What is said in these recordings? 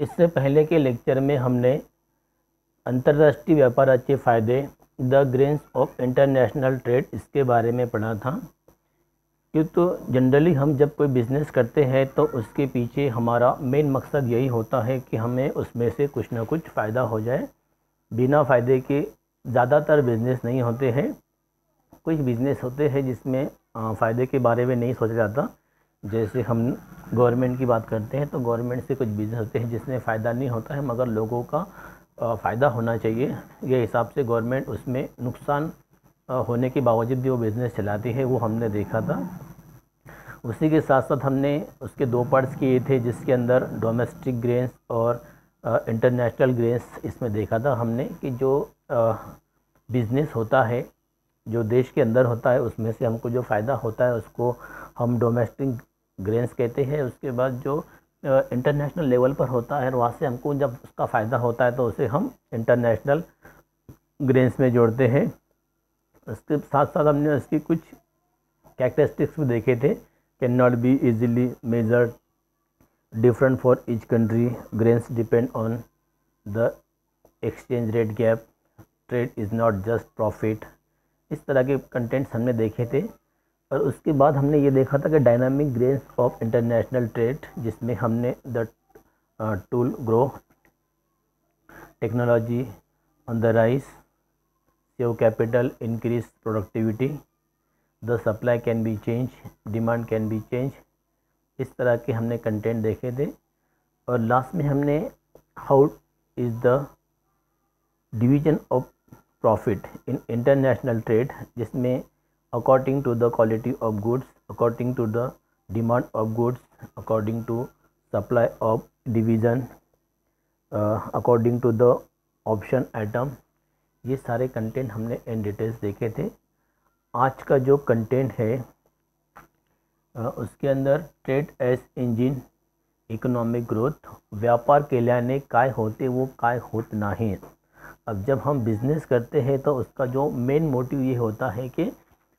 इससे पहले के लेक्चर में हमने अंतर्राष्ट्रीय व्यापार के फ़ायदे the grains of international trade इसके बारे में पढ़ा था। क्यों तो जनरली हम जब कोई बिज़नेस करते हैं तो उसके पीछे हमारा मेन मकसद यही होता है कि हमें उसमें से कुछ ना कुछ फ़ायदा हो जाए। बिना फ़ायदे के ज़्यादातर बिज़नेस नहीं होते हैं। कुछ बिज़नेस होते हैं जिसमें फ़ायदे के बारे में नहीं सोचा जाता। जैसे हम गवर्नमेंट की बात करते हैं तो गवर्नमेंट से कुछ बिज़नेस होते हैं जिसमें फ़ायदा नहीं होता है मगर लोगों का फ़ायदा होना चाहिए, ये हिसाब से गवर्नमेंट उसमें नुकसान होने के बावजूद भी वो बिज़नेस चलाती है, वो हमने देखा था। उसी के साथ साथ हमने उसके दो पार्ट्स किए थे जिसके अंदर डोमेस्टिक ग्रेन्स और इंटरनेशनल ग्रेन्स इसमें देखा था हमने कि जो बिज़नेस होता है जो देश के अंदर होता है उसमें से हमको जो फ़ायदा होता है उसको हम डोमेस्टिक ग्रेन्स कहते हैं। उसके बाद जो इंटरनेशनल लेवल पर होता है वहाँ से हमको जब उसका फ़ायदा होता है तो उसे हम इंटरनेशनल ग्रेन्स में जोड़ते हैं। उसके साथ साथ हमने उसकी कुछ कैरेक्टरिस्टिक्स भी देखे थे। Can not be easily measured, different for each country, grains depend on the exchange rate gap, trade is not just profit. इस तरह के कंटेंट्स हमने देखे थे। और उसके बाद हमने ये देखा था कि dynamic grains of international trade जिसमें हमने the tool grow, technology on the rise, save capital, increase productivity, the supply can be change, demand can be change, इस तरह के हमने कंटेंट देखे थे। और लास्ट में हमने how is the division of profit in international trade जिसमें according to the quality of goods, according to the demand of goods, according to supply of division, according to the option item, ये सारे content हमने in details देखे थे। आज का जो content है उसके अंदर trade as engine economic growth, व्यापार केल्याने काय होते वो काय होत नाही। अब जब हम बिज़नेस करते हैं तो उसका जो मेन मोटिव ये होता है कि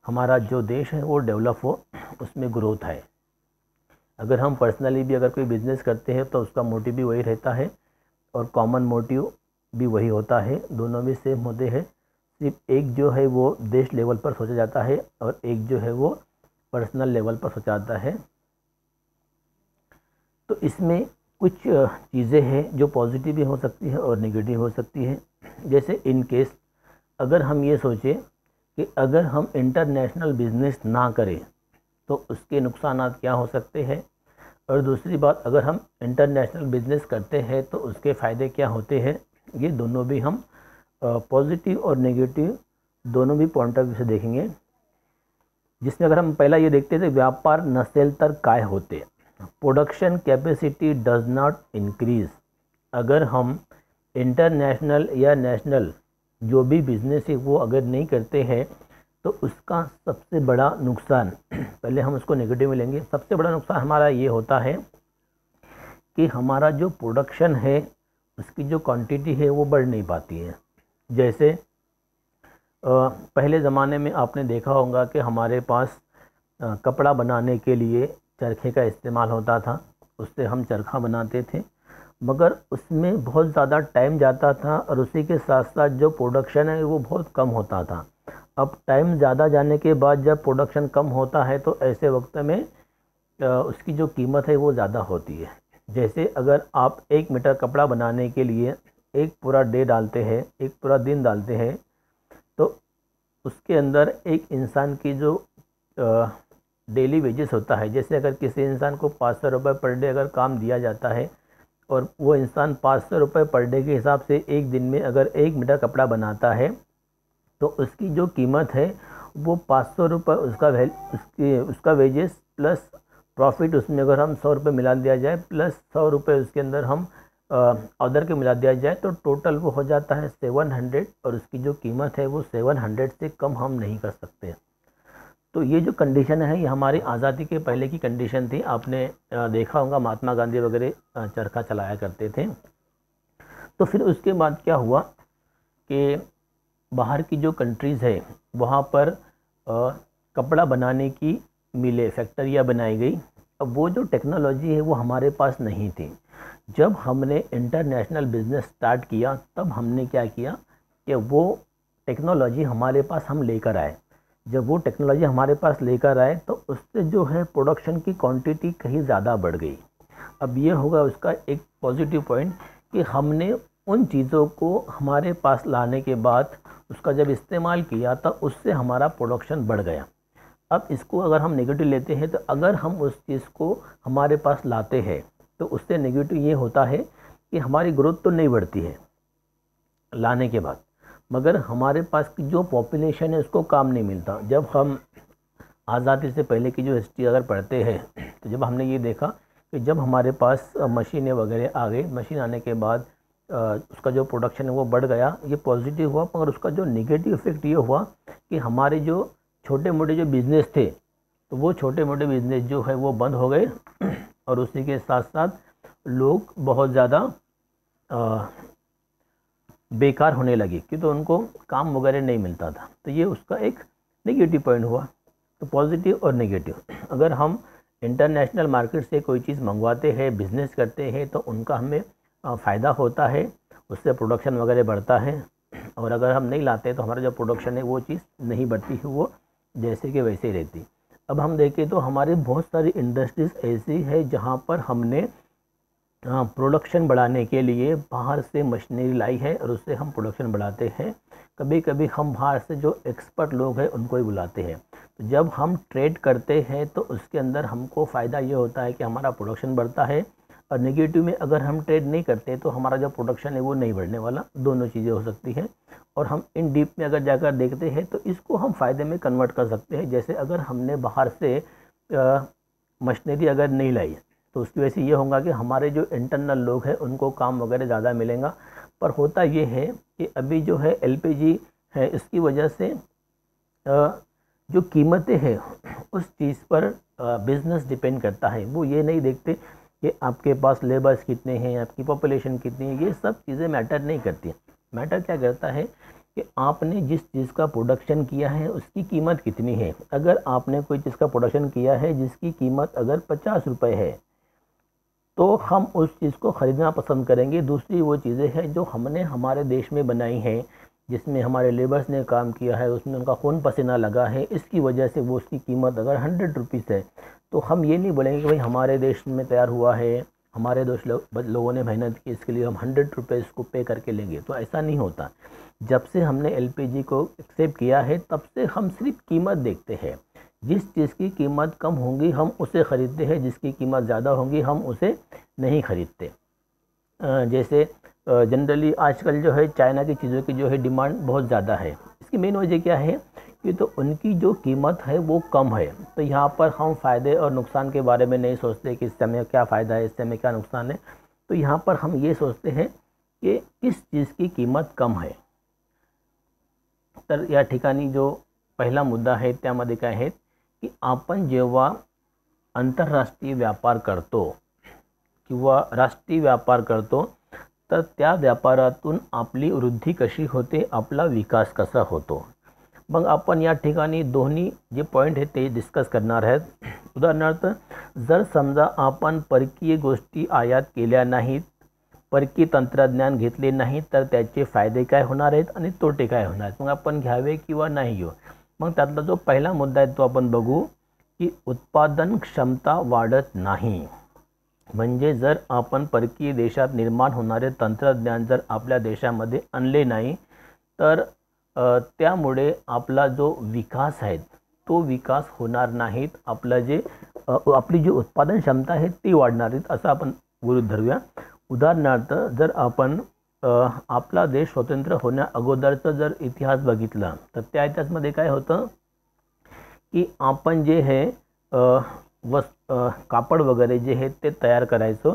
हमारा जो देश है वो डेवलप हो, उसमें ग्रोथ है। अगर हम पर्सनली भी अगर कोई बिज़नेस करते हैं तो उसका मोटिव भी वही रहता है और कॉमन मोटिव भी वही होता है, दोनों भी सेम होते हैं। सिर्फ एक जो है वो देश लेवल पर सोचा जाता है और एक जो है वो पर्सनल लेवल पर सोचा जाता है। तो इसमें कुछ चीज़ें हैं जो पॉजिटिव भी हो सकती है और नेगेटिव हो सकती है। जैसे इन केस अगर हम ये सोचें कि अगर हम इंटरनेशनल बिज़नेस ना करें तो उसके नुकसान क्या हो सकते हैं, और दूसरी बात अगर हम इंटरनेशनल बिज़नेस करते हैं तो उसके फ़ायदे क्या होते हैं, ये दोनों भी हम पॉजिटिव और नेगेटिव दोनों भी पॉइंट ऑफ व्यू से देखेंगे। जिसमें अगर हम पहला ये देखते थे व्यापार नसेल तर काय होते, production capacity does not increase. अगर हम इंटरनेशनल या नेशनल जो भी बिज़नेस है वो अगर नहीं करते हैं तो उसका सबसे बड़ा नुकसान पहले हम उसको नेगेटिव में लेंगे। सबसे बड़ा नुकसान हमारा ये होता है कि हमारा जो प्रोडक्शन है उसकी जो क्वांटिटी है वो बढ़ नहीं पाती है। जैसे पहले ज़माने में आपने देखा होगा कि हमारे पास कपड़ा बनाने के लिए चरखे का इस्तेमाल होता था, उससे हम चरखा बनाते थे, मगर उसमें बहुत ज़्यादा टाइम जाता था और उसी के साथ साथ जो प्रोडक्शन है वो बहुत कम होता था। अब टाइम ज़्यादा जाने के बाद जब प्रोडक्शन कम होता है तो ऐसे वक्त में उसकी जो कीमत है वो ज़्यादा होती है। जैसे अगर आप 1 मीटर कपड़ा बनाने के लिए एक पूरा डे डालते हैं, एक पूरा दिन डालते हैं, तो उसके अंदर एक इंसान की जो डेली वेजेस होता है, जैसे अगर किसी इंसान को 500 रुपये पर डे अगर काम दिया जाता है और वो इंसान 500 रुपये पर डे के हिसाब से एक दिन में अगर 1 मीटर कपड़ा बनाता है तो उसकी जो कीमत है वो 500 रुपये उसका वेजेस प्लस प्रॉफिट, उसमें अगर हम 100 रुपये मिला दिया जाए प्लस 100 रुपये उसके अंदर हम अदर के मिला दिया जाए तो टोटल वो हो जाता है 700, और उसकी जो कीमत है वो 700 से कम हम नहीं कर सकते। तो ये जो कंडीशन है ये हमारी आज़ादी के पहले की कंडीशन थी। आपने देखा होगा महात्मा गांधी वगैरह चरखा चलाया करते थे। तो फिर उसके बाद क्या हुआ कि बाहर की जो कंट्रीज़ है वहाँ पर कपड़ा बनाने की मिलें, फैक्ट्रियाँ बनाई गई। अब वो जो टेक्नोलॉजी है वो हमारे पास नहीं थी, जब हमने इंटरनेशनल बिज़नेस स्टार्ट किया तब हमने क्या किया कि वो टेक्नोलॉजी हमारे पास हम लेकर आए। जब वो टेक्नोलॉजी हमारे पास लेकर आए तो उससे जो है प्रोडक्शन की क्वांटिटी कहीं ज़्यादा बढ़ गई। अब ये होगा उसका एक पॉजिटिव पॉइंट कि हमने उन चीज़ों को हमारे पास लाने के बाद उसका जब इस्तेमाल किया तो उससे हमारा प्रोडक्शन बढ़ गया। अब इसको अगर हम नेगेटिव लेते हैं तो अगर हम उस चीज़ को हमारे पास लाते हैं तो उससे नेगेटिव ये होता है कि हमारी ग्रोथ तो नहीं बढ़ती है लाने के बाद, मगर हमारे पास की जो पॉपुलेशन है उसको काम नहीं मिलता। जब हम आज़ादी से पहले की जो हिस्ट्री अगर पढ़ते हैं तो जब हमने ये देखा कि जब हमारे पास मशीनें वगैरह आ गई, मशीन आने के बाद उसका जो प्रोडक्शन है वो बढ़ गया, ये पॉजिटिव हुआ। मगर उसका जो नेगेटिव इफेक्ट ये हुआ कि हमारे जो छोटे मोटे जो बिज़नेस थे तो वो छोटे मोटे बिज़नेस जो है वो बंद हो गए और उसी के साथ साथ लोग बहुत ज़्यादा बेकार होने लगे क्योंकि तो उनको काम वगैरह नहीं मिलता था। तो ये उसका एक नेगेटिव पॉइंट हुआ। तो पॉजिटिव और नेगेटिव, अगर हम इंटरनेशनल मार्केट से कोई चीज़ मंगवाते हैं, बिज़नेस करते हैं तो उनका हमें फ़ायदा होता है, उससे प्रोडक्शन वगैरह बढ़ता है। और अगर हम नहीं लाते तो हमारा जो प्रोडक्शन है वो चीज़ नहीं बढ़ती है, वो जैसे कि वैसे ही रहती। अब हम देखें तो हमारे बहुत सारी इंडस्ट्रीज़ ऐसी है जहाँ पर हमने प्रोडक्शन बढ़ाने के लिए बाहर से मशीनरी लाई है और उससे हम प्रोडक्शन बढ़ाते हैं। कभी कभी हम बाहर से जो एक्सपर्ट लोग हैं उनको ही बुलाते हैं। तो जब हम ट्रेड करते हैं तो उसके अंदर हमको फ़ायदा ये होता है कि हमारा प्रोडक्शन बढ़ता है, और नेगेटिव में अगर हम ट्रेड नहीं करते तो हमारा जो प्रोडक्शन है वो नहीं बढ़ने वाला। दोनों चीज़ें हो सकती हैं। और हम इन डीप में अगर जाकर देखते हैं तो इसको हम फ़ायदे में कन्वर्ट कर सकते हैं। जैसे अगर हमने बाहर से मशीनरी अगर नहीं लाई तो उसकी वजह से ये होगा कि हमारे जो इंटरनल लोग हैं उनको काम वगैरह ज़्यादा मिलेगा। पर होता ये है कि अभी जो है एलपीजी है, इसकी वजह से जो कीमतें हैं उस चीज़ पर बिज़नेस डिपेंड करता है। वो ये नहीं देखते कि आपके पास लेबर्स कितने हैं, आपकी पॉपुलेशन कितनी है, ये सब चीज़ें मैटर नहीं करती। मैटर क्या करता है कि आपने जिस चीज़ का प्रोडक्शन किया है उसकी कीमत कितनी है। अगर आपने कोई चीज़ का प्रोडक्शन किया है जिसकी कीमत अगर 50 रुपये है तो हम उस चीज़ को ख़रीदना पसंद करेंगे। दूसरी वो चीज़ें हैं जो हमने हमारे देश में बनाई हैं, जिसमें हमारे लेबर्स ने काम किया है, उसमें उनका खून पसीना लगा है, इसकी वजह से वो उसकी कीमत अगर 100 रुपीज़ है तो हम ये नहीं बोलेंगे कि भाई हमारे देश में तैयार हुआ है, हमारे लोगों ने मेहनत की, इसके लिए हम 100 रुपये इसको पे करके लेंगे। तो ऐसा नहीं होता। जब से हमने एलपीजी को एक्सेप्ट किया है तब से हम सिर्फ कीमत देखते हैं। जिस चीज़ की कीमत कम होगी हम उसे ख़रीदते हैं, जिसकी कीमत ज़्यादा होगी हम उसे नहीं ख़रीदते। जैसे जनरली आजकल जो है चाइना की चीज़ों की जो है डिमांड बहुत ज़्यादा है। इसकी मेन वजह क्या है कि तो उनकी जो कीमत है वो कम है। तो यहाँ पर हम फ़ायदे और नुकसान के बारे में नहीं सोचते कि इससे हमें क्या फ़ायदा है, इससे हमें क्या नुकसान है। तो यहाँ पर हम ये सोचते हैं कि किस चीज़ की कीमत कम है। तर या ठिकाणी जो पहिला मुद्दा आहे त्यामध्ये काय आहे की आपण जेव्हा आंतरराष्ट्रीय व्यापार करतो किंवा राष्ट्रीय व्यापार करतो तर त्या व्यापारातून आपली वृद्धी कशी होते, आपला विकास कसा होतो। मग आपण या ठिकाणी दोन्ही जे पॉईंट आहेत ते डिस्कस करणार आहेत। उदाहरणार्थ जर समजा आपण परकीय गोष्टी आयात केल्या नाहीत, परकीय तंत्रज्ञान घेतले नाही तर त्याचे फायदे काय होणार आहेत आणि तोटे काय होणार आहेत, मग आपण घ्यावे किंवा नाही घेऊ। मग त्यातला जो पहिला मुद्दा आहे तो आपण बघू की उत्पादन क्षमता वाढत नाही। म्हणजे जर आपण परकीय देशात निर्माण होणारे तंत्रज्ञान जर आपल्या देशामध्ये आणले नाही तर त्यामुळे आपला जो विकास आहे तो विकास होणार नाहीत, आपली जी उत्पादन क्षमता आहे ती वाढणार नाहीत असं आपण गृहीत धरूया। उदाहरणार्थ जर आपण आपला देश स्वतंत्र होण्या अगोदरचा जर इतिहास बघितला तर त्या इतिहासामध्ये काय होतं की आपण जे हे कापड वगैरे जे हे ते तयार करायचो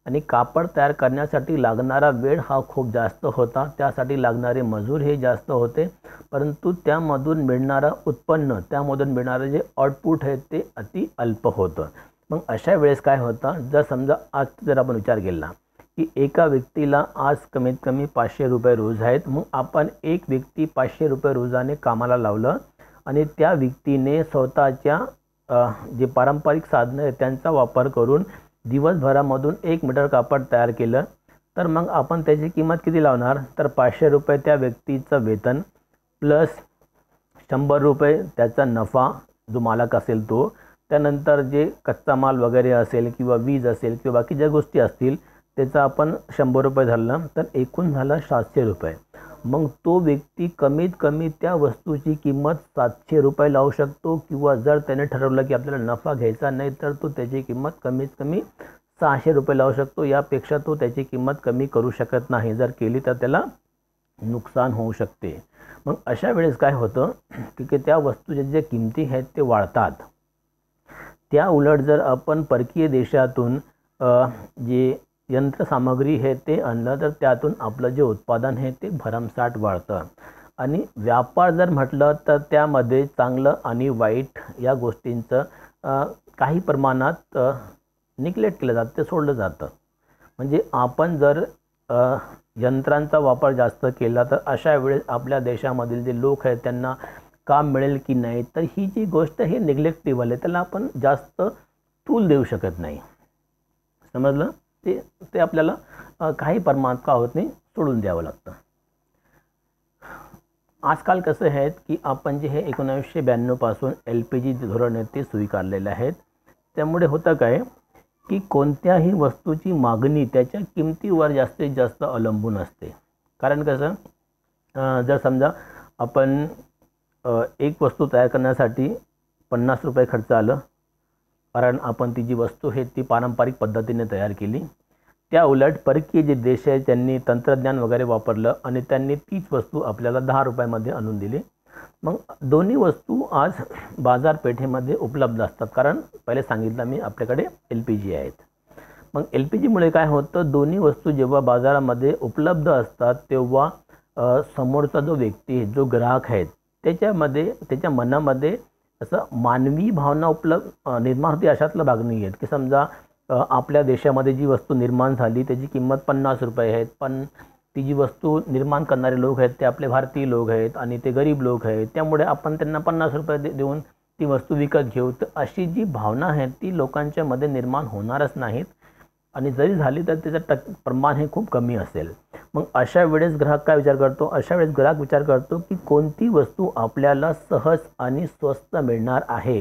आणि कापड तयार करण्यासाठी लागणारा वेळ हा खूप जास्त होता, त्यासाठी लागणारे मजूर हे जास्त होते, परंतु त्यामधून मिळणारा उत्पन्न, त्यामधून मिळणारे जे आउटपुट आहे ते अति अल्प होतं। मग अशा वेळेस काय होतं, जर समजा आज जर आपण विचार केला की एका व्यक्तीला आज कमीत कमी 500 रुपये रोज आहेत, मग आपण एक व्यक्ती 500 रुपये रोजाने कामाला लावलं आणि त्या व्यक्तीने स्वतःच्या जे पारंपरिक साधनं आहेत त्यांचा वापर करून दिवसभरामधून 1 मीटर कापड तयार केलं तर मग आपण त्याची किंमत किती लावणार, तर 500 रुपये त्या व्यक्तीचं वेतन प्लस 100 रुपये त्याचा नफा जो मालक असेल तो, त्यानंतर जे कच्चा माल वगैरे असेल किंवा वीज असेल किंवा बाकी ज्या गोष्टी असतील त्याचा आपण 100 रुपये धरलं तर एकूण झालं 700 रुपये. मग तो व्यक्ती कमीत कमी त्या वस्तूची किंमत 700 रुपये लावू शकतो किंवा जर त्याने ठरवलं की आपल्याला नफा घ्यायचा नाही तर तो त्याची किंमत कमीत कमी 600 रुपये लावू शकतो. यापेक्षा तो त्याची किंमत कमी करू शकत नाही. जर केली तर त्याला नुकसान होऊ शकते. मग अशा वेळेस काय होतं की त्या वस्तूच्या ज्या किमती आहेत ते वाढतात. त्या उलट जर आपण परकीय देशातून जे यंत्रसामग्री आहे ते आणलं तर त्यातून आपलं जे उत्पादन आहे ते भरमसाठ वाढतं. आणि व्यापार जर म्हटलं तर त्यामध्ये चांगलं आणि वाईट या गोष्टींचं काही प्रमाणात निग्लेक्ट केलं जातं, ते सोडलं जातं. म्हणजे आपण जर यंत्रांचा वापर जास्त केला तर अशा वेळेस आपल्या देशामधील जे लोक आहेत त्यांना काम मिळेल की नाही, तर ही जी गोष्ट हे निग्लेक्टिव्ह आहे, त्याला आपण जास्त तूल देऊ शकत नाही. समजलं? ते आपल्याला काही प्रमाणात का होत नाही, सोडून द्यावं लागतं. आजकाल कसं आहे की आपण जे हे 1992 पासून LPG धोरण आहे ते स्वीकारलेलं आहेत. त्यामुळे होतं काय की कोणत्याही वस्तूची मागणी त्याच्या किमतीवर जास्तीत जास्त अवलंबून असते. कारण कसं, जर समजा आपण एक वस्तू तयार करण्यासाठी 50 रुपये खर्च आलं, कारण आपण ती जी वस्तू आहे ती पारंपरिक पद्धतीने तयार केली. त्या उलट परकीय जे देश आहे त्यांनी तंत्रज्ञान वगैरे वापरलं आणि त्यांनी तीच वस्तू आपल्याला 10 रुपयामध्ये आणून दिली. मग दोन्ही वस्तू आज बाजारपेठेमध्ये उपलब्ध असतात, कारण पहिले सांगितलं मी आपल्याकडे LPG आहेत. मग LPGमुळे काय होतं, दोन्ही वस्तू जेव्हा बाजारामध्ये उपलब्ध असतात तेव्हा समोरचा जो व्यक्ती जो ग्राहक आहे त्याच्या मनामध्ये असं मानवी भावना निर्माण होते. अशातला भाग नाही आहेत की समजा आपल्या देशामध्ये जी वस्तू निर्माण झाली त्याची किंमत 50 रुपये आहेत, पण ती जी वस्तू निर्माण करणारे लोक आहेत ते आपले भारतीय लोक आहेत आणि ते गरीब लोक आहेत, त्यामुळे आपण त्यांना 50 रुपये देऊन ती वस्तू विकत घेऊ. तर अशी जी भावना आहे ती लोकांच्या मध्ये निर्माण होणारच नाहीत आणि जरी झाली तर त्याचं प्रमाण हे खूप कमी असेल. मग अशा वेळेस ग्राहक काय विचार करतो, अशा वेळेस ग्राहक विचार करतो की कोणती वस्तू आपल्याला सहज आणि स्वस्त मिळणार आहे.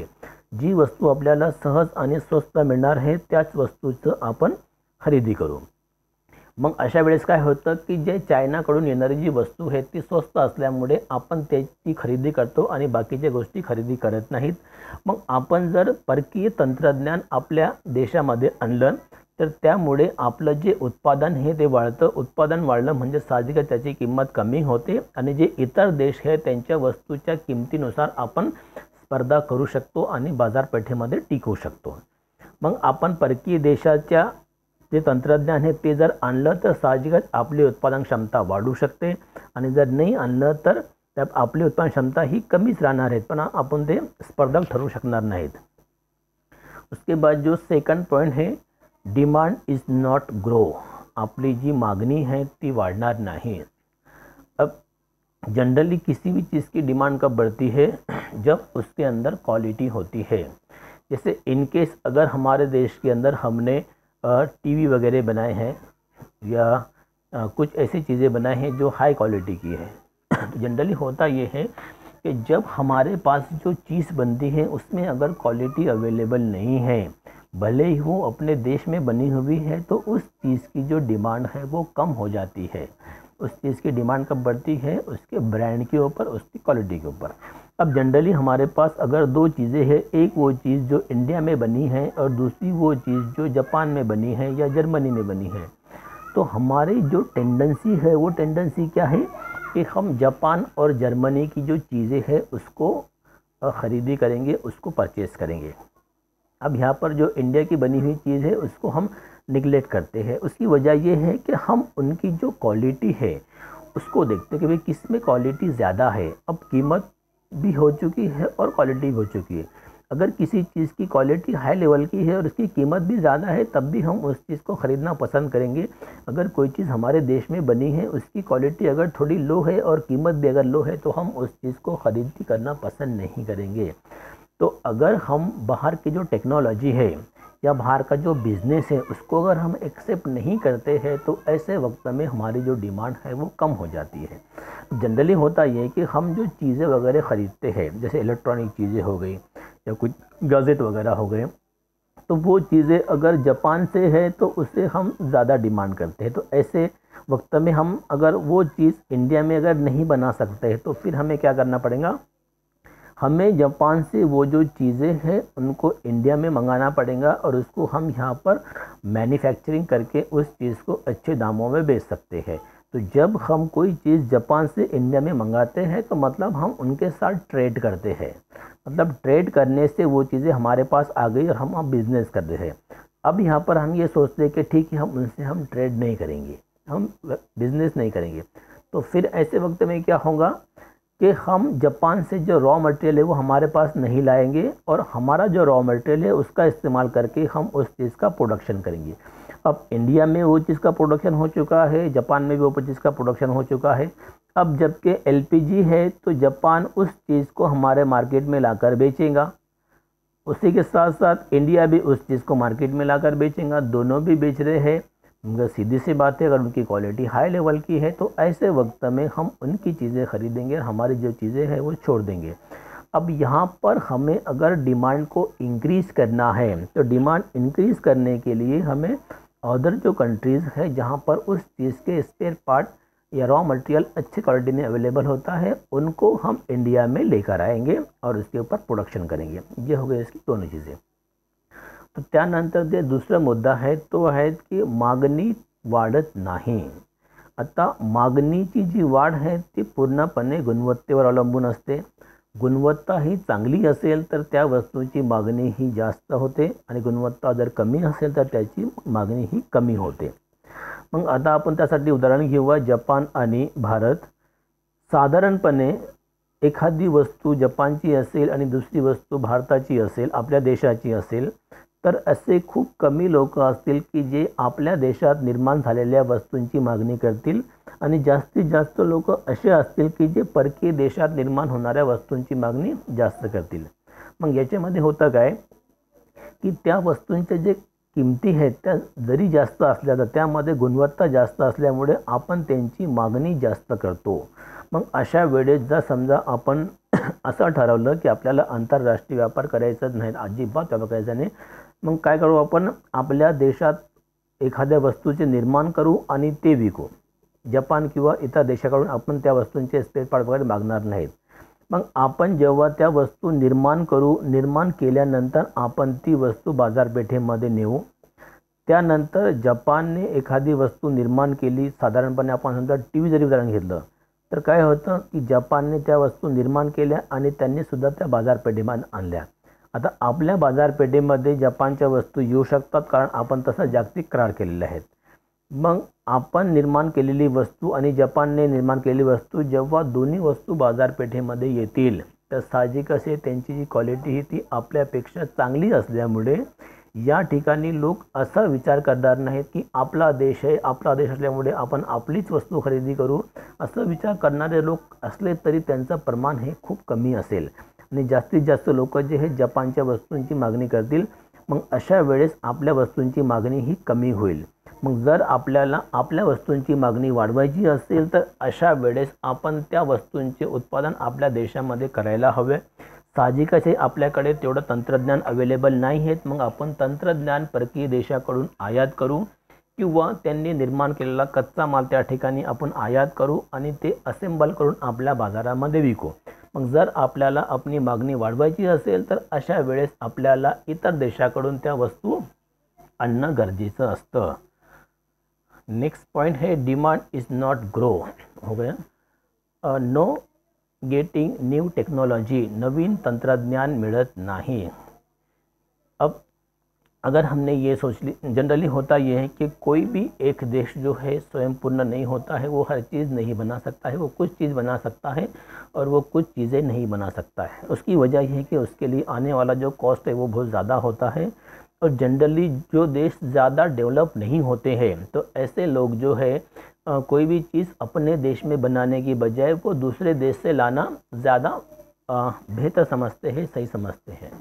जी वस्तू आपल्याला सहज आणि स्वस्त मिळणार आहे त्याच वस्तूचं आपण खरेदी करू. मग अशा वेळेस काय होतं की जे चायनाकडून येणारी जी वस्तू आहे ती स्वस्त असल्यामुळे आपण त्याची खरेदी करतो आणि बाकीच्या गोष्टी खरेदी करत नाहीत. मग आपण जर परकीय तंत्रज्ञान आपल्या देशामध्ये आणलं तर त्यामुळे आपलं जे उत्पादन हे ते वाढतं. उत्पादन वाढलं म्हणजे साहजिकच त्याची किंमत कमी होते आणि जे इतर देश आहे त्यांच्या वस्तूच्या किमतीनुसार आपण स्पर्धा करू शकतो आणि बाजारपेठेमध्ये टिकू शकतो. मग आपण परकीय देशाच्या जे तंत्रज्ञान आहे ते जर आणलं तर साहजिकच आपली उत्पादन क्षमता वाढू शकते आणि जर नाही आणलं तर आपली उत्पादन क्षमता ही कमीच राहणार आहे, पण आपण ते स्पर्धक ठरू शकणार नाहीत. उसके बाद जो सेकंड पॉइंट है, डिमांड इज़ नॉट ग्रो. आपली जी मागणी है ती वाढणार नहीं. अब जनरली किसी भी चीज़ की डिमांड कब बढ़ती है, जब उसके अंदर क्वालिटी होती है. जैसे इन केस अगर हमारे देश के अंदर हमने टीवी वगैरह बनाए हैं या कुछ ऐसी चीज़ें बनाए हैं जो हाई क्वालिटी की है, तो जनरली होता ये है कि जब हमारे पास जो चीज़ बनती है उसमें अगर क्वालिटी अवेलेबल नहीं है, भले ही वो अपने देश में बनी हुई है, तो उस चीज़ की जो डिमांड है वो कम हो जाती है. उस चीज़ की डिमांड कब बढ़ती है, उसके ब्रांड के ऊपर, उसकी क्वालिटी के ऊपर. अब जनरली हमारे पास अगर दो चीज़ें हैं, एक वो चीज़ जो इंडिया में बनी है और दूसरी वो चीज़ जो जापान में बनी है या जर्मनी में बनी है, तो हमारी जो टेंडेंसी है वो टेंडेंसी क्या है कि हम जापान और जर्मनी की जो चीज़ें हैं उसको ख़रीदी करेंगे, उसको परचेज़ करेंगे. अब यहाँ पर जो इंडिया की बनी हुई चीज़ है उसको हम निगलेक्ट करते हैं. उसकी वजह ये है कि हम उनकी जो क्वालिटी है उसको देखते हैं कि भाई किस में क्वालिटी ज़्यादा है. अब कीमत भी हो चुकी है और क्वालिटी भी हो चुकी है. अगर किसी चीज़ की क्वालिटी हाई लेवल की है और उसकी कीमत भी ज़्यादा है तब भी हम उस चीज़ को ख़रीदना पसंद करेंगे. अगर कोई चीज़ हमारे देश में बनी है, उसकी क्वालिटी अगर थोड़ी लो है और कीमत भी अगर लो है, तो हम उस चीज़ को ख़रीदी करना पसंद नहीं करेंगे. तो अगर हम बाहर की जो टेक्नोलॉजी है या बाहर का जो बिज़नेस है उसको अगर हम एक्सेप्ट नहीं करते हैं तो ऐसे वक्त में हमारी जो डिमांड है वो कम हो जाती है। जनरली होता ये है कि हम जो चीज़ें वगैरह ख़रीदते हैं, जैसे इलेक्ट्रॉनिक चीज़ें हो गई या कुछ गैजेट वगैरह हो गए, तो वो चीज़ें अगर जापान से है तो उसे हम ज़्यादा डिमांड करते हैं। तो ऐसे वक्त में हम अगर वो चीज़ इंडिया में अगर नहीं बना सकते हैं तो फिर हमें क्या करना पड़ेगा, हमें जापान से वो जो चीज़ें हैं उनको इंडिया में मंगाना पड़ेगा और उसको हम यहाँ पर मैन्युफैक्चरिंग करके उस चीज़ को अच्छे दामों में बेच सकते हैं। तो जब हम कोई चीज़ जापान से इंडिया में मंगाते हैं तो मतलब हम उनके साथ ट्रेड करते हैं, मतलब ट्रेड करने से वो चीज़ें हमारे पास आ गई और हम अब बिज़नेस कर रहे हैं। अब यहाँ पर हम ये सोचते हैं कि ठीक है, हम उनसे हम ट्रेड नहीं करेंगे, हम बिज़नेस नहीं करेंगे। तो फिर ऐसे वक्त में क्या होगा कि हम जापान से जो रॉ मटेरियल है वो हमारे पास नहीं लाएंगे और हमारा जो रॉ मटेरियल है उसका इस्तेमाल करके हम उस चीज़ का प्रोडक्शन करेंगे। अब इंडिया में वो चीज़ का प्रोडक्शन हो चुका है, जापान में भी वो चीज़ का प्रोडक्शन हो चुका है। अब जबकि एलपीजी है तो जापान उस चीज़ को हमारे मार्केट में लाकर बेचेगा, उसी के साथ साथ इंडिया भी उस चीज़ को मार्केट में लाकर बेचेगा, दोनों भी बेच रहे हैं। मगर सीधी सी बात है, अगर उनकी क्वालिटी हाई लेवल की है तो ऐसे वक्त में हम उनकी चीज़ें ख़रीदेंगे और हमारी जो चीज़ें हैं वो छोड़ देंगे। अब यहाँ पर हमें अगर डिमांड को इंक्रीज़ करना है तो डिमांड इंक्रीज़ करने के लिए हमें अदर जो कंट्रीज़ है जहाँ पर उस चीज़ के स्पेयर पार्ट या रॉ मटेरियल अच्छी क्वालिटी में अवेलेबल होता है उनको हम इंडिया में लेकर आएंगे और उसके ऊपर प्रोडक्शन करेंगे। ये हो गई इसकी दोनों चीज़ें। तो त्यानंतर जे दुसरा मुद्दा आहे तो आहे की मागणी वाढत नाही। आता मागणीची जी वाढ आहे ती पूर्णपणे गुणवत्तेवर अवलंबून असते। गुणवत्ता ही चांगली असेल तर त्या वस्तूची मागणी ही जास्त होते आणि गुणवत्ता जर कमी असेल तर त्याची मागणी ही कमी होते। मग आता आपण त्यासाठी उदाहरण घेऊया जपान आणि भारत। साधारणपणे एखादी वस्तू जपानची असेल आणि दुसरी वस्तू भारताची असेल, आपल्या देशाची असेल, तर असे खूप कमी लोक असतील की जे आपल्या देशात निर्माण झालेल्या वस्तूंची मागणी करतील आणि जास्तीत जास्त लोक असे असतील की जे परकीय देशात निर्माण होणाऱ्या वस्तूंची मागणी जास्त करतील। मग याच्यामध्ये होतं काय की त्या वस्तूंचे जे किमती आहेत त्या जरी जास्त असल्या तर त्यामध्ये गुणवत्ता जास्त असल्यामुळे आपण त्यांची मागणी जास्त करतो। मग अशा वेळेस जर समजा आपण असं ठरवलं की आपल्याला आंतरराष्ट्रीय व्यापार करायचा नाही, अजिबात व्यापार करायचा नाही, मग काय करू आपण आपल्या देशात एखाद्या वस्तूचे निर्माण करू आणि ते विकू। जपान किंवा इतर देशाकडून आपण त्या वस्तूंचे स्पेअर पार्ट वगैरे मागणार नाहीत। मग आपण जेव्हा त्या वस्तू निर्माण करू, निर्माण केल्यानंतर आपण ती वस्तू बाजारपेठेमध्ये नेऊ। त्यानंतर जपानने एखादी वस्तू निर्माण केली, साधारणपणे आपण समजा टीव्ही जरी उदाहरण घेतलं तर काय होतं की जपानने त्या वस्तू निर्माण केल्या आणि त्यांनी सुद्धा त्या बाजारपेठेमध्ये आणल्या। आता आपल्या बाजारपेठेमध्ये जपानच्या वस्तू येऊ शकतात कारण आपण तसं जागतिक करार केलेले आहेत। मग आपण निर्माण केलेली वस्तू आणि जपानने निर्माण केलेली वस्तू जेव्हा दोन्ही वस्तू बाजारपेठेमध्ये येतील तर साहजिक असे त्यांची जी क्वालिटी ही ती आपल्यापेक्षा चांगली असल्यामुळे या ठिकाणी लोक असा विचार करणार नाहीत की आपला देश आहे, आपला देश असल्यामुळे आपण आपलीच वस्तू खरेदी करू, असं विचार करणारे लोक असले तरी त्यांचं प्रमाण हे खूप कमी असेल आणि जास्तीत जास्त लोक जे हे जपानच्या वस्तूंची मागणी करतील। मग अशा वेळेस आपल्या वस्तूंची मागणी ही कमी होईल। मग जर आपल्याला आपल्या वस्तूंची मागणी वाढवायची असेल तर अशा वेळेस आपण त्या वस्तूंचे उत्पादन आपल्या देशामध्ये करायला हवे। साहजिक असे आपल्याकडे तेवढं तंत्रज्ञान अवेलेबल नाही आहेत, मग आपण तंत्रज्ञान परकीय देशाकडून आयात करू किंवा त्यांनी निर्माण केलेला कच्चा माल त्या ठिकाणी आपण आयात करू आणि ते असेंबल करून आपल्या बाजारामध्ये विकू। मग जर आपल्याला आपली मागणी वाढवायची असेल तर अशा वेळेस आपल्याला इतर देशाकडून त्या वस्तू आणणं गरजेचं असतं। नेक्स्ट पॉइंट है डिमांड इज नॉट ग्रो हो गया। नो गेटिंग न्यू टेक्नोलॉजी, नवीन तंत्रज्ञान मिलत नहीं। अब अगर हमने ये सोच ली, जनरली होता ये है कि कोई भी एक देश जो है स्वयं पूर्ण नहीं होता है, वो हर चीज़ नहीं बना सकता है, वो कुछ चीज़ बना सकता है और वो कुछ चीज़ें नहीं बना सकता है। उसकी वजह ये है कि उसके लिए आने वाला जो कॉस्ट है वो बहुत ज़्यादा होता है और जनरली जो देश ज़्यादा डेवलप नहीं होते हैं तो ऐसे लोग जो है कोई भी चीज़ अपने देश में बनाने की बजाय वो दूसरे देश से लाना ज़्यादा बेहतर समझते हैं, सही समझते हैं।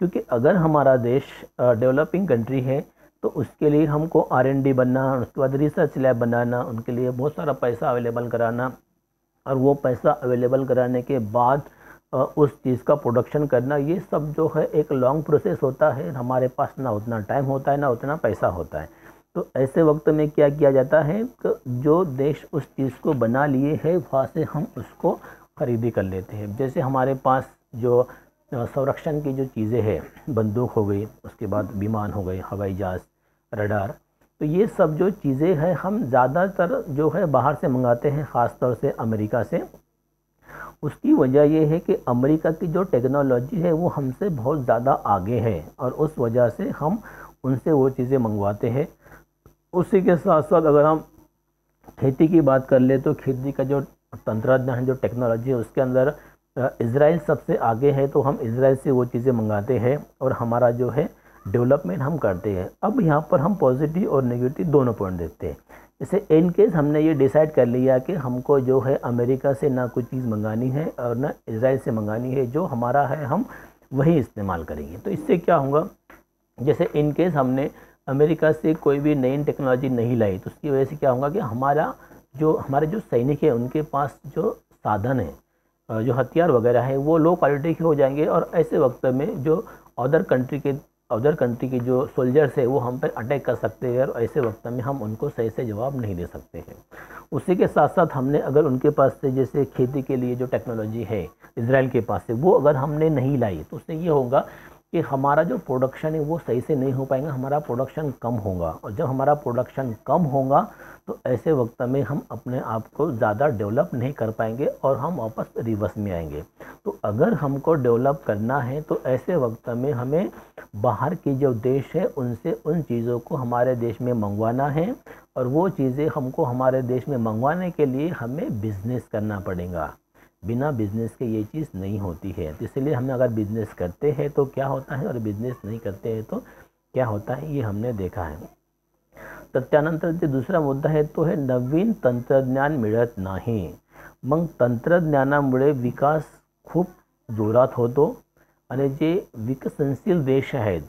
क्योंकि अगर हमारा देश डेवलपिंग कंट्री है तो उसके लिए हमको R&D बनना, उसके बाद रिसर्च लैब बनाना, उनके लिए बहुत सारा पैसा अवेलेबल कराना, और वो पैसा अवेलेबल कराने के बाद उस चीज़ का प्रोडक्शन करना, ये सब जो है एक लॉन्ग प्रोसेस होता है। हमारे पास ना उतना टाइम होता है ना उतना पैसा होता है। तो ऐसे वक्त में क्या किया जाता है कि जो देश उस चीज़ को बना लिए है वहाँ से हम उसको खरीदी कर लेते हैं। जैसे हमारे पास जो संरक्षण की जो चीज़ें हैं, बंदूक हो गई, उसके बाद विमान हो गए, हवाई जहाज़, रडार, तो ये सब जो चीज़ें हैं हम ज़्यादातर जो है बाहर से मंगाते हैं, ख़ास तौर से अमेरिका से। उसकी वजह ये है कि अमेरिका की जो टेक्नोलॉजी है वो हमसे बहुत ज़्यादा आगे है, और उस वजह से हम उनसे वो चीज़ें मंगवाते हैं। उसी के साथ साथ अगर हम खेती की बात कर ले तो खेती का जो तंत्रज्ञान, जो टेक्नोलॉजी है, उसके अंदर इज़राइल सबसे आगे है, तो हम इज़राइल से वो चीज़ें मंगाते हैं और हमारा जो है डेवलपमेंट हम करते हैं। अब यहाँ पर हम पॉजिटिव और नेगेटिव दोनों पॉइंट देखते हैं। जैसे इन केस हमने ये डिसाइड कर लिया कि हमको जो है अमेरिका से ना कोई चीज़ मंगानी है और ना इज़राइल से मंगानी है, जो हमारा है हम वही इस्तेमाल करेंगे। तो इससे क्या होगा, जैसे इन केस हमने अमेरिका से कोई भी नई टेक्नोलॉजी नहीं लाई तो उसकी वजह से क्या होगा कि हमारे जो सैनिक है उनके पास जो साधन है, जो हथियार वगैरह है, वो लो क्वालिटी के हो जाएंगे, और ऐसे वक्त में जो अदर कंट्री के जो सोल्जर्स है वो हम पर अटैक कर सकते हैं, और ऐसे वक्त में हम उनको सही से जवाब नहीं दे सकते हैं। उसी के साथ साथ हमने अगर उनके पास से जैसे खेती के लिए जो टेक्नोलॉजी है इज़राइल के पास से, वो अगर हमने नहीं लाई तो उससे ये होगा कि हमारा जो प्रोडक्शन है वो सही से नहीं हो पाएगा, हमारा प्रोडक्शन कम होगा, और जब हमारा प्रोडक्शन कम होगा तो ऐसे वक्त में हम अपने आप को ज़्यादा डेवलप नहीं कर पाएंगे और हम वापस रिवर्स में आएंगे। तो अगर हमको डेवलप करना है तो ऐसे वक्त में हमें बाहर के जो देश है उनसे उन चीज़ों को हमारे देश में मंगवाना है, और वो चीज़ें हमको हमारे देश में मंगवाने के लिए हमें बिज़नेस करना पड़ेगा। बिना बिज़नेस के ये चीज़ नहीं होती है। तो इसलिए हमें अगर बिज़नेस करते हैं तो क्या होता है और बिज़नेस नहीं करते हैं तो क्या होता है, ये हमने देखा है। तर त्यानंतर जे दुसरा मुद्दा आहे तो है नवीन तंत्रज्ञान मिळत नाही। मग तंत्रज्ञानामुळे विकास खूप जोरात होतो, आणि जे विकसनशील देश आहेत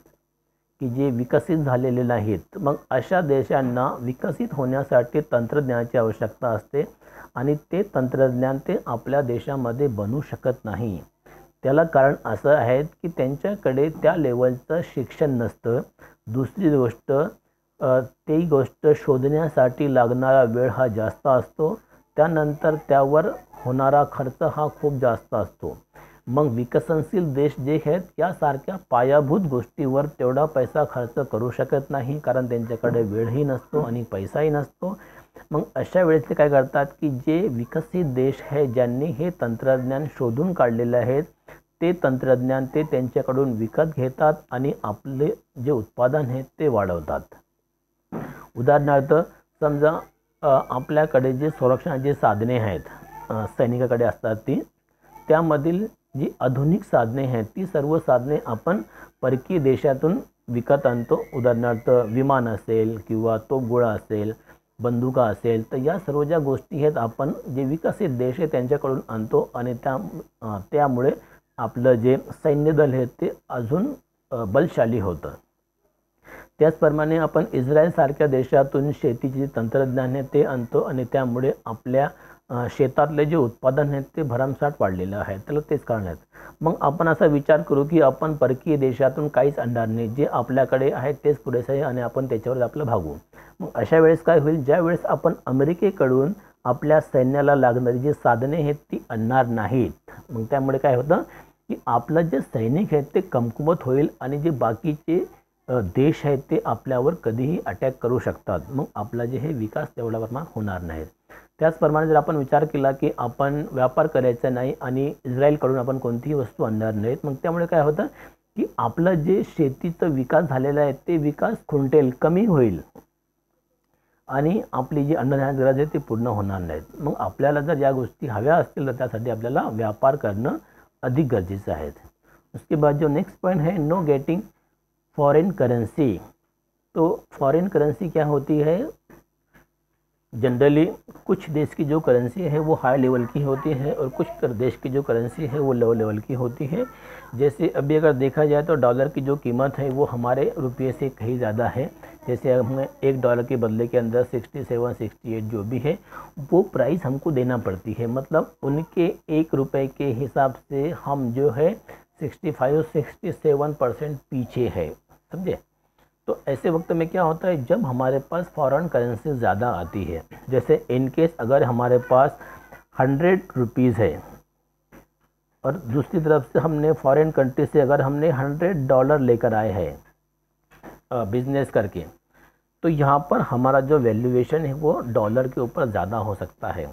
की जे विकसित झालेले नाहीत, मग अशा देशांना विकसित होण्यासाठी तंत्रज्ञानाची आवश्यकता असते, आणि ते तंत्रज्ञान ते आपल्या देशामध्ये बनू शकत नाही। त्याला कारण असं आहे की त्यांच्याकडे त्या लेवलचं शिक्षण नसतं। दुसरी गोष्ट, ती गोष्ट शोधण्यासाठी लागणारा वेळ हा जास्त असतो, त्यानंतर त्यावर होणारा खर्च हा खूप जास्त असतो। मग विकसनशील देश जे आहेत यासारख्या पायाभूत गोष्टीवर तेवढा पैसा खर्च करू शकत नाही, कारण त्यांच्याकडे वेळही नसतो आणि पैसाही नसतो। मग अशा वेळेस ते काय करतात की जे विकसित देश आहे ज्यांनी हे तंत्रज्ञान शोधून काढलेले आहेत, ते तंत्रज्ञान ते त्यांच्याकडून विकत घेतात आणि आपले जे उत्पादन आहे ते वाढवतात। उदाहरणार्थ समजा आपल्याकडे जे संरक्षणाची साधने आहेत सैनिकाकडे असतात ती, त्यामधील जी आधुनिक साधने आहेत ती सर्व साधने आपण परकीय देशातून विकत आणतो। उदाहरणार्थ विमान असेल किंवा तोफगोळा असेल, बंदुका असेल, तर या सर्व ज्या गोष्टी आहेत आपण जे विकसित देश आहे त्यांच्याकडून आणतो, आणि त्यामुळे आपलं जे सैन्य दल आहे ते अजून बलशाली होतं। त्याचप्रमाणे आपण इस्रायलसारख्या देशातून शेतीचे तंत्रज्ञान आहे ते आणतो, आणि त्यामुळे आपल्या शेतातले जे उत्पादन आहे ते भरमसाठ वाढलेलं आहे। त्याला तेच कारण आहेत। मग आपण असा विचार करू की आपण परकीय देशातून काहीच आणणार नाही, जे आपल्याकडे आहे तेच पुरेसे आहे आणि आपण त्याच्यावर आपलं भागू। मग अशा वेळेस काय होईल, ज्या वेळेस आपण अमेरिकेकडून आपल्या सैन्याला लागणारी जी साधने आहेत ती आणणार नाहीत, मग त्यामुळे काय होतं की आपलं जे सैनिक आहेत ते कमकुवत होईल, आणि जे बाकीचे देश आहेत ते आपल्यावर कधीही अटॅक करू शकतात। मग आपला जे हे विकास तेवढा प्रमाणात होणार नाही। त्याचप्रमाणे जर आपण विचार केला की आपण व्यापार करायचा नाही आणि इस्रायलकडून आपण कोणतीही वस्तू आणणार नाहीत, मग त्यामुळे काय होतं की आपलं जे शेतीचा विकास झालेला आहे ते विकास खुंटेल, कमी होईल, आणि आपली जी अन्नधान्याची गरज आहे ती पूर्ण होणार नाहीत। मग आपल्याला जर या गोष्टी हव्या असतील तर त्यासाठी आपल्याला व्यापार करणं अधिक गरजेचं आहे। उसके बाद जो नेक्स्ट पॉइंट है, नो गेटिंग फॉरेन करेंसी। तो फॉरेन करेंसी क्या होती है, जनरली कुछ देश की जो करेंसी है वो हाई लेवल की होती है और कुछ देश की जो करेंसी है वो लो लेवल की होती है। जैसे अभी अगर देखा जाए तो डॉलर की जो कीमत है वो हमारे रुपये से कहीं ज़्यादा है। जैसे हमें $1 के बदले के अंदर 67 68 जो भी है वो प्राइस हमको देना पड़ती है। मतलब उनके ₹1 के हिसाब से हम जो है 65-67% पीछे है, समझे। तो ऐसे वक्त में क्या होता है, जब हमारे पास फॉरेन करेंसी ज़्यादा आती है, जैसे इन केस अगर हमारे पास 100 रुपीज़ है और दूसरी तरफ से हमने फॉरेन कंट्री से अगर हमने $100 लेकर आए हैं बिजनेस करके, तो यहाँ पर हमारा जो वैल्यूएशन है वो डॉलर के ऊपर ज़्यादा हो सकता है।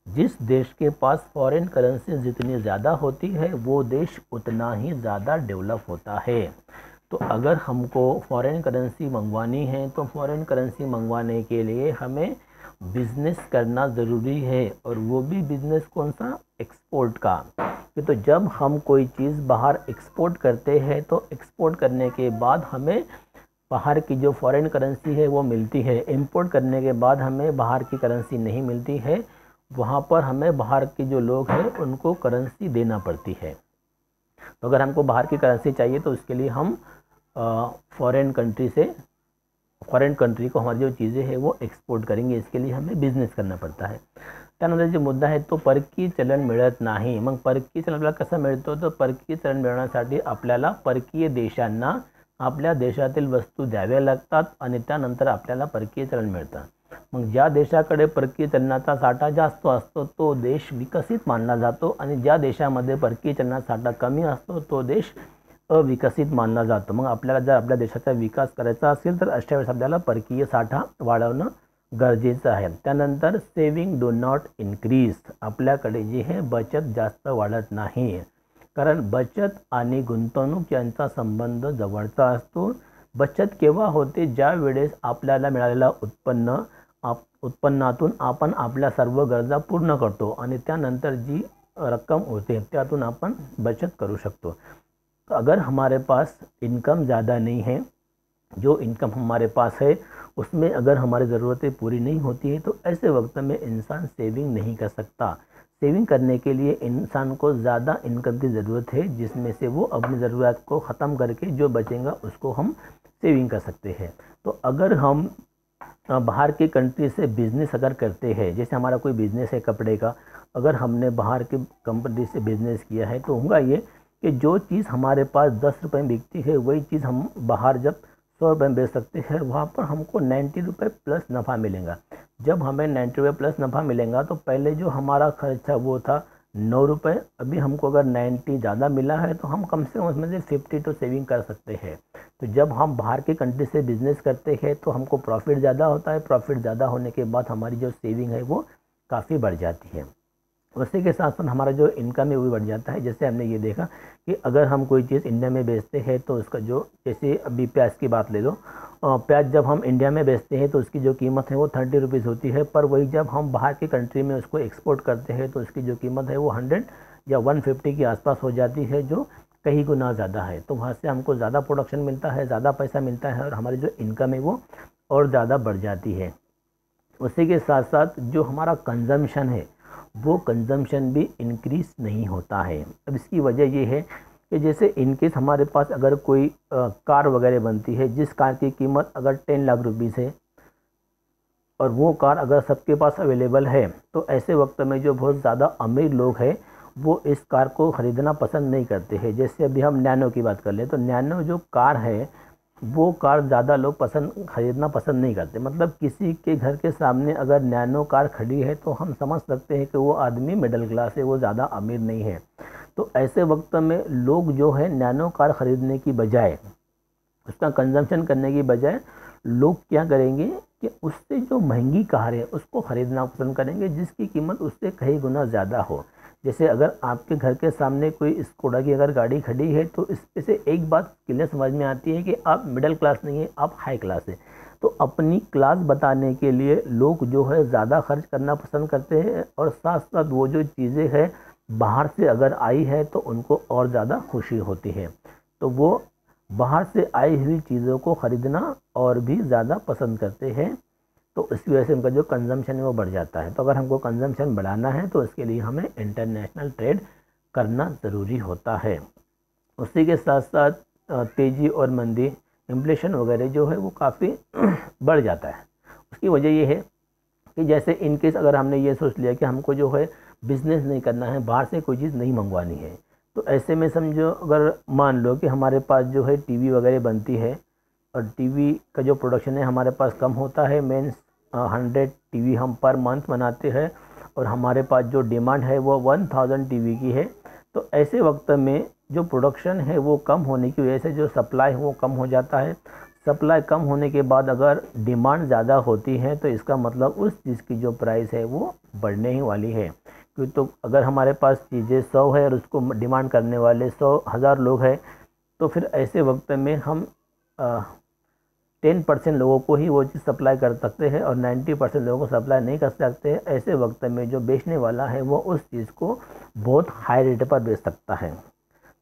जिस देश के पास फॉरेन करेंसी जितनी ज़्यादा होती है वो देश उतना ही ज़्यादा डेवलप होता है। तो अगर हमको फॉरेन करेंसी मंगवानी है तो फॉरेन करेंसी मंगवाने के लिए हमें बिज़नेस करना ज़रूरी है, और वो भी बिज़नेस कौन सा, एक्सपोर्ट का। तो जब हम कोई चीज़ बाहर एक्सपोर्ट करते हैं तो एक्सपोर्ट करने के बाद हमें बाहर की जो फॉरेन करेंसी है वो मिलती है। इंपोर्ट करने के बाद हमें बाहर की करेंसी नहीं मिलती है, वहाँ पर हमें बाहर के जो लोग हैं उनको करेंसी देना पड़ती है। तो अगर हमको बाहर की करेंसी चाहिए तो उसके लिए हम फॉरेन कंट्री को हमारी जो चीज़ें हैं वो एक्सपोर्ट करेंगे। इसके लिए हमें बिझनेस करना पड़ता है। त्यानंतर जो मुद्दा आहे तो परकीय चलन मिळत नाही। मग परकीय चलन आपल्याला कसं मिळतं, तर परकीय चलन मिळवण्यासाठी आपल्याला परकीय देशांना आपल्या देशातील वस्तू द्याव्या लागतात आणि त्यानंतर आपल्याला परकीय चलन मिळतं। मग ज्या देशाकडे परकीय चलनाचा साठा जास्त असतो तो देश विकसित मानला जातो आणि ज्या देशामध्ये परकीय चलनाचा साठा कमी असतो तो देश अविकसित मानला जातो। मग आपल्याला जर आपल्या देशाचा विकास करायचा असेल तर अशा वेळेस आपल्याला परकीय साठा वाढवणं गरजेचं आहे। त्यानंतर सेविंग डू नॉट इन्क्रीज, आपल्याकडे जी है बचत जास्त वाढत नाही, कारण बचत आणि गुंतवणूक यांचा संबंध जवळचा असतो। बचत केव्हा होते, ज्या वेळेस आपल्याला मिळालेला उत्पन्नातून आपण आपल्या सर्व गरजा पूर्ण करतो आणि त्यानंतर जी रक्कम होते त्यातून आपण बचत करू शकतो। तो अगर हमारे पास इनकम ज़्यादा नहीं है, जो इनकम हमारे पास है उसमें अगर हमारी ज़रूरतें पूरी नहीं होती है तो ऐसे वक्त में इंसान सेविंग नहीं कर सकता। सेविंग करने के लिए इंसान को ज़्यादा इनकम की ज़रूरत है, जिसमें से वो अपनी ज़रूरत को ख़त्म करके जो बचेगा उसको हम सेविंग कर सकते हैं। तो अगर हम बाहर की कंट्री से बिज़नेस अगर करते हैं, जैसे हमारा कोई बिज़नेस है कपड़े का, अगर हमने बाहर की कंपनी से बिज़नेस किया है तो होगा ये कि जो चीज़ हमारे पास 10 रुपये में बिकती है वही चीज़ हम बाहर जब 100 रुपये में बेच सकते हैं, वहाँ पर हमको 90 रुपये प्लस नफ़ा मिलेगा। जब हमें 90 रुपये प्लस नफ़ा मिलेगा तो पहले जो हमारा खर्च था वो था 9 रुपये, अभी हमको अगर 90 ज़्यादा मिला है तो हम कम से कम उसमें से 50 तो सेविंग कर सकते हैं। तो जब हम बाहर के कंट्री से बिज़नेस करते हैं तो हमको प्रॉफिट ज़्यादा होता है। प्रॉफिट ज़्यादा होने के बाद हमारी जो सेविंग है वो काफ़ी बढ़ जाती है। उसी के साथ साथ हमारा जो इनकम है वो भी बढ़ जाता है। जैसे हमने ये देखा कि अगर हम कोई चीज़ इंडिया में बेचते हैं तो उसका जो, जैसे अभी प्याज की बात ले लो, प्याज जब हम इंडिया में बेचते हैं तो उसकी जो कीमत है वो 30 रुपीज़ होती है, पर वही जब हम बाहर की कंट्री में उसको एक्सपोर्ट करते हैं तो उसकी जो कीमत है वो 100 या 150 के आसपास हो जाती है, जो कई गुना ज़्यादा है। तो वहाँ से हमको ज़्यादा प्रोडक्शन मिलता है, ज़्यादा पैसा मिलता है और हमारी जो इनकम है वो और ज़्यादा बढ़ जाती है। उसी के साथ साथ जो हमारा कंजम्पशन है वो कंजम्पशन भी इंक्रीज़ नहीं होता है। अब इसकी वजह ये है कि जैसे इनकेस हमारे पास अगर कोई कार वगैरह बनती है, जिस कार की कीमत अगर 10 लाख रुपीज़ है और वो कार अगर सबके पास अवेलेबल है, तो ऐसे वक्त में जो बहुत ज़्यादा अमीर लोग हैं वो इस कार को ख़रीदना पसंद नहीं करते हैं। जैसे अभी हम नैनो की बात कर लें तो नैनो जो कार है वो कार ज़्यादा लोग ख़रीदना पसंद नहीं करते। मतलब किसी के घर के सामने अगर नैनो कार खड़ी है तो हम समझ सकते हैं कि वो आदमी मिडिल क्लास है, वो ज़्यादा अमीर नहीं है। तो ऐसे वक्त में लोग जो है नैनो कार ख़रीदने की बजाय, उसका कंजम्पशन करने की बजाय लोग क्या करेंगे कि उससे जो महंगी कार है उसको ख़रीदना पसंद करेंगे, जिसकी कीमत उससे कई गुना ज़्यादा हो। जैसे अगर आपके घर के सामने कोई स्कोडा की अगर गाड़ी खड़ी है तो इसमें से एक बात क्लियर समझ में आती है कि आप मिडिल क्लास नहीं है, आप हाई क्लास है। तो अपनी क्लास बताने के लिए लोग जो है ज़्यादा खर्च करना पसंद करते हैं, और साथ साथ वो जो चीज़ें हैं बाहर से अगर आई है तो उनको और ज़्यादा खुशी होती है। तो वो बाहर से आई हुई चीज़ों को ख़रीदना और भी ज़्यादा पसंद करते हैं। तो इसकी वजह से उनका जो कंजम्पशन है वो बढ़ जाता है। तो अगर हमको कंजम्पशन बढ़ाना है तो उसके लिए हमें इंटरनेशनल ट्रेड करना ज़रूरी होता है। उसी के साथ साथ तेज़ी और मंदी, इन्फ्लेशन वगैरह जो है वो काफ़ी बढ़ जाता है। उसकी वजह ये है कि जैसे इनकेस अगर हमने ये सोच लिया कि हमको जो है बिज़नेस नहीं करना है, बाहर से कोई चीज़ नहीं मंगवानी है, तो ऐसे में समझो अगर मान लो कि हमारे पास जो है टीवी वगैरह बनती है और टीवी का जो प्रोडक्शन है हमारे पास कम होता है, मीन्स 100 टीवी हम पर मंथ बनाते हैं और हमारे पास जो डिमांड है वो 1000 टीवी की है। तो ऐसे वक्त में जो प्रोडक्शन है वो कम होने की वजह से जो सप्लाई है वो कम हो जाता है। सप्लाई कम होने के बाद अगर डिमांड ज़्यादा होती है तो इसका मतलब उस चीज़ की जो प्राइस है वो बढ़ने ही वाली है। क्योंकि तो अगर हमारे पास चीज़ें 100 है और उसको डिमांड करने वाले 100,000 लोग हैं, तो फिर ऐसे वक्त में हम 10% लोगों को ही वो चीज़ सप्लाई कर सकते हैं और 90% लोगों को सप्लाई नहीं कर सकते हैं। ऐसे वक्त में जो बेचने वाला है वो उस चीज़ को बहुत हाई रेट पर बेच सकता है।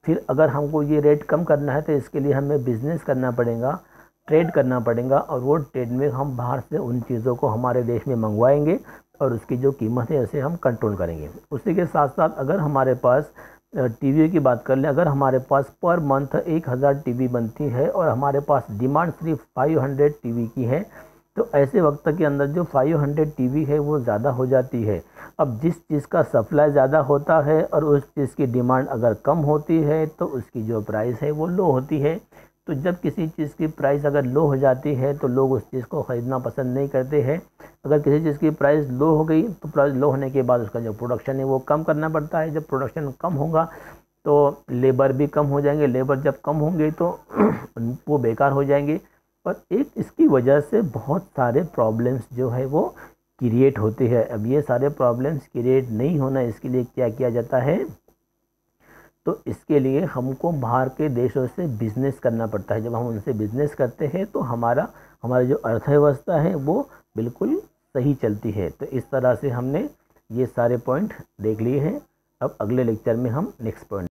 फिर अगर हमको ये रेट कम करना है तो इसके लिए हमें बिज़नेस करना पड़ेगा, ट्रेड करना पड़ेगा, और वो ट्रेड में हम बाहर से उन चीज़ों को हमारे देश में मंगवाएंगे और उसकी जो कीमत है उसे हम कंट्रोल करेंगे। उसी के साथ साथ अगर हमारे पास टीवी की बात कर लें, अगर हमारे पास पर मंथ 1000 टीवी बनती है और हमारे पास डिमांड सिर्फ 500 टीवी की है, तो ऐसे वक्त के अंदर जो 500 टीवी है वो ज़्यादा हो जाती है। अब जिस चीज़ का सप्लाई ज़्यादा होता है और उस चीज़ की डिमांड अगर कम होती है तो उसकी जो प्राइस है वो लो होती है। तो जब किसी चीज़ की प्राइस अगर लो हो जाती है तो लोग उस चीज़ को ख़रीदना पसंद नहीं करते हैं। अगर किसी चीज़ की प्राइस लो हो गई तो प्राइस लो होने के बाद उसका जो प्रोडक्शन है वो कम करना पड़ता है। जब प्रोडक्शन कम होगा तो लेबर भी कम हो जाएंगे, लेबर जब कम होंगे तो वो बेकार हो जाएंगे, और एक इसकी वजह से बहुत सारे प्रॉब्लम्स जो है वो क्रिएट होते हैं। अब ये सारे प्रॉब्लम्स क्रिएट नहीं होना, इसके लिए क्या किया जाता है, तो इसके लिए हमको बाहर के देशों से बिज़नेस करना पड़ता है। जब हम उनसे बिज़नेस करते हैं तो हमारी जो अर्थव्यवस्था है वो बिल्कुल सही चलती है। तो इस तरह से हमने ये सारे पॉइंट देख लिए हैं। अब अगले लेक्चर में हम नेक्स्ट पॉइंट